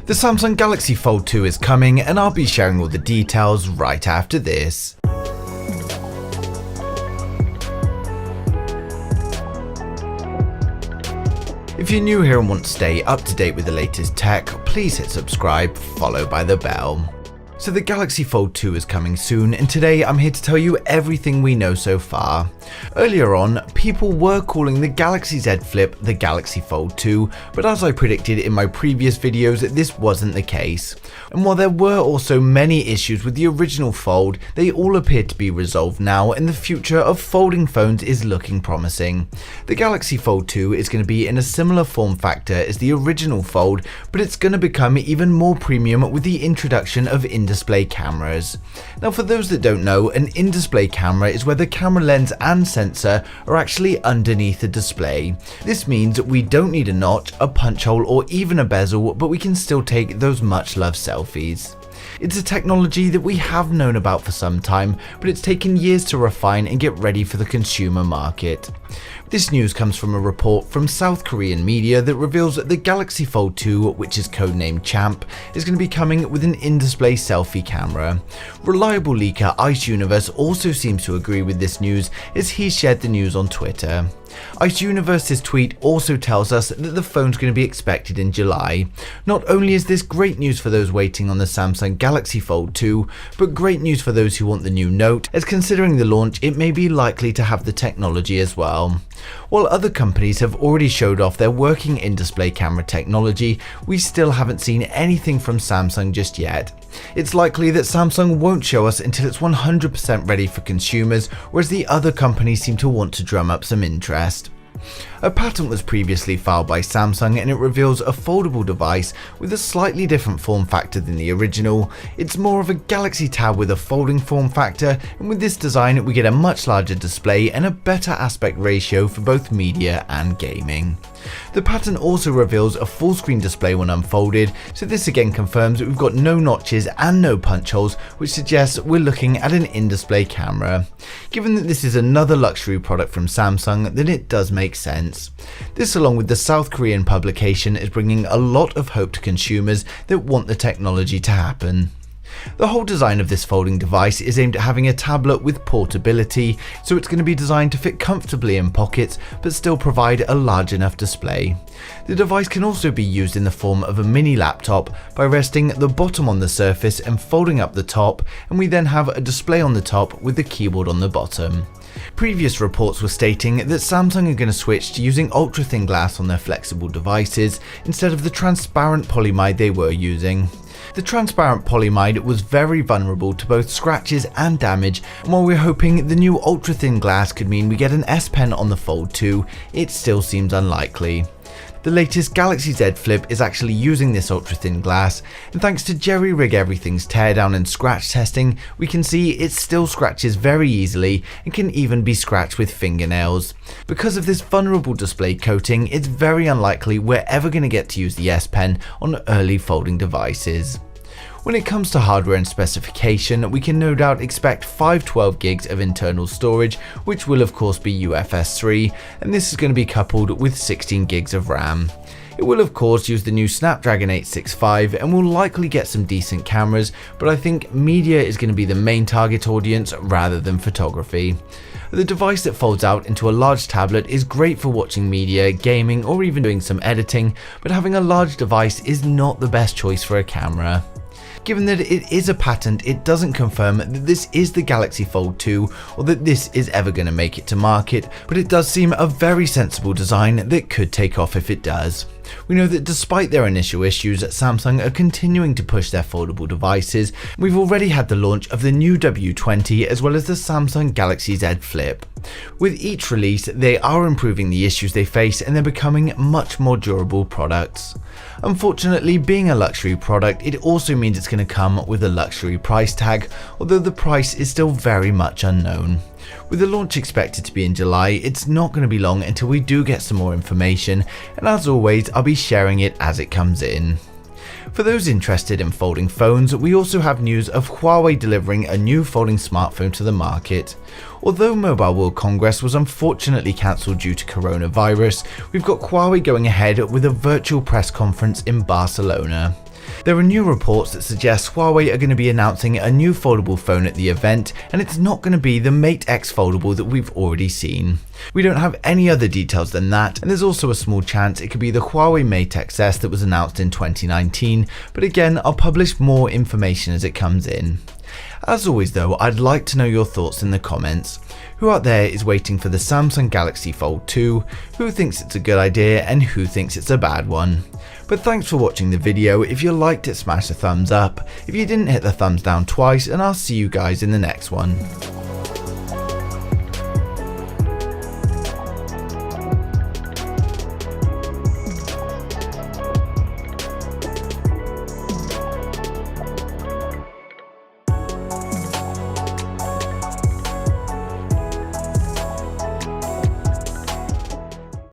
The Samsung Galaxy Fold 2 is coming, and I'll be sharing all the details right after this. If you're new here and want to stay up to date with the latest tech, please hit subscribe followed by the bell. So the Galaxy Fold 2 is coming soon, and today I'm here to tell you everything we know so far. Earlier on, people were calling the Galaxy Z Flip the Galaxy Fold 2, but as I predicted in my previous videos, this wasn't the case. And while there were also many issues with the original Fold, they all appear to be resolved now, and the future of folding phones is looking promising. The Galaxy Fold 2 is going to be in a similar form factor as the original Fold, but it's going to become even more premium with the introduction of in-display cameras. Now, for those that don't know, an in-display camera is where the camera lens and sensor are actually underneath the display. This means we don't need a notch, a punch hole, or even a bezel, but we can still take those much loved selfies. It's a technology that we have known about for some time, but it's taken years to refine and get ready for the consumer market. This news comes from a report from South Korean media that reveals that the Galaxy Fold 2, which is codenamed Champ, is going to be coming with an in-display selfie camera. Reliable leaker Ice Universe also seems to agree with this news, as he shared the news on Twitter. Ice Universe's tweet also tells us that the phone's going to be expected in July. Not only is this great news for those waiting on the Samsung Galaxy Fold 2, but great news for those who want the new Note, as considering the launch it may be likely to have the technology as well. While other companies have already showed off their working in-display camera technology, we still haven't seen anything from Samsung just yet. It's likely that Samsung won't show us until it's 100% ready for consumers, whereas the other companies seem to want to drum up some interest. A patent was previously filed by Samsung, and it reveals a foldable device with a slightly different form factor than the original. It's more of a Galaxy Tab with a folding form factor, and with this design we get a much larger display and a better aspect ratio for both media and gaming. The patent also reveals a full screen display when unfolded, so this again confirms that we've got no notches and no punch holes, which suggests we're looking at an in-display camera. Given that this is another luxury product from Samsung, then it does make sense. This, along with the South Korean publication, is bringing a lot of hope to consumers that want the technology to happen. The whole design of this folding device is aimed at having a tablet with portability, so it's going to be designed to fit comfortably in pockets but still provide a large enough display. The device can also be used in the form of a mini laptop by resting the bottom on the surface and folding up the top, and we then have a display on the top with the keyboard on the bottom. Previous reports were stating that Samsung are going to switch to using ultra-thin glass on their flexible devices instead of the transparent polyimide they were using. The transparent polyimide was very vulnerable to both scratches and damage, and while we're hoping the new ultra-thin glass could mean we get an S Pen on the Fold 2, it still seems unlikely. The latest Galaxy Z Flip is actually using this ultra-thin glass, and thanks to Jerry Rig Everything's teardown and scratch testing, we can see it still scratches very easily and can even be scratched with fingernails. Because of this vulnerable display coating, it's very unlikely we're ever going to get to use the S Pen on early folding devices. When it comes to hardware and specification, we can no doubt expect 512 gigs of internal storage, which will of course be UFS 3, and this is going to be coupled with 16 gigs of RAM. It will of course use the new Snapdragon 865 and will likely get some decent cameras, but I think media is going to be the main target audience rather than photography. The device that folds out into a large tablet is great for watching media, gaming, or even doing some editing, but having a large device is not the best choice for a camera. Given that it is a patent, it doesn't confirm that this is the Galaxy Fold 2 or that this is ever going to make it to market, but it does seem a very sensible design that could take off if it does. We know that despite their initial issues, Samsung are continuing to push their foldable devices. We've already had the launch of the new W20 as well as the Samsung Galaxy Z Flip. With each release, they are improving the issues they face and they're becoming much more durable products. Unfortunately, being a luxury product, it also means it's going to come with a luxury price tag, although the price is still very much unknown. With the launch expected to be in July, it's not going to be long until we do get some more information, and as always, I'll be sharing it as it comes in. For those interested in folding phones, we also have news of Huawei delivering a new folding smartphone to the market. Although Mobile World Congress was unfortunately cancelled due to coronavirus, we've got Huawei going ahead with a virtual press conference in Barcelona. There are new reports that suggest Huawei are going to be announcing a new foldable phone at the event, and it's not going to be the Mate X foldable that we've already seen. We don't have any other details than that, and there's also a small chance it could be the Huawei Mate XS that was announced in 2019, but again, I'll publish more information as it comes in. As always though, I'd like to know your thoughts in the comments. Who out there is waiting for the Samsung Galaxy Fold 2, who thinks it's a good idea and who thinks it's a bad one. But thanks for watching the video. If you liked it, smash the thumbs up. If you didn't, hit the thumbs down twice, and I'll see you guys in the next one.